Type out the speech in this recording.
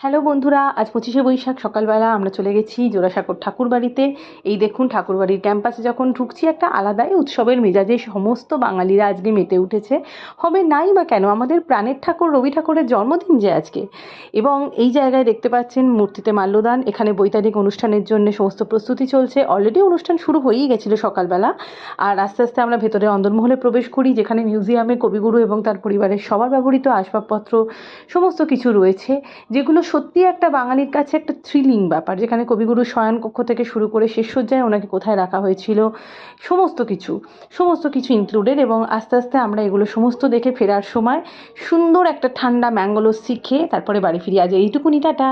Hello বন্ধুরা, আজ 25শে বৈশাখ সকালবেলা আমরা চলে গেছি জোড়াসাঁকোর ঠাকুরবাড়িতে। এই দেখুন, ঠাকুরবাড়ির ক্যাম্পাসে যখন ঢুকছি একটা আলাদাই উৎসবের মেজাজে সমস্ত বাঙালিরা আজকে মেতে উঠেছে। হবে নাই বা কেন, আমাদের প্রাণের ঠাকুর রবি ঠাকুরের জন্মদিন যে আজকে। এবং এই জায়গায় দেখতে পাচ্ছেন মূর্তিতে মাল্যদান। এখানে বৈতানিক অনুষ্ঠানের জন্য সমস্ত প্রস্তুতি চলছে। অলরেডি অনুষ্ঠান শুরু হয়েই গেছিলো সকালবেলা। আর আস্তে আস্তে আমরা ভেতরে অন্দরমহলে প্রবেশ করি, যেখানে মিউজিয়ামে কবিগুরু এবং তার পরিবারের সবার ব্যবহৃত আসবাবপত্র সমস্ত কিছু রয়েছে, যেগুলো সত্যি একটা বাঙালির কাছে একটা থ্রিলিং ব্যাপার। যেখানে কবিগুরুর শয়নকক্ষ থেকে শুরু করে শেষ সজ্জায় ওনাকে কোথায় রাখা হয়েছিল, সমস্ত কিছু ইনক্লুডেড। এবং আস্তে আস্তে আমরা এগুলো সমস্ত দেখে ফেরার সময় সুন্দর একটা ঠান্ডা ম্যাঙ্গো লস্যি খেয়ে তারপরে বাড়ি ফিরি। আজ এইটুকুনি, টাটা।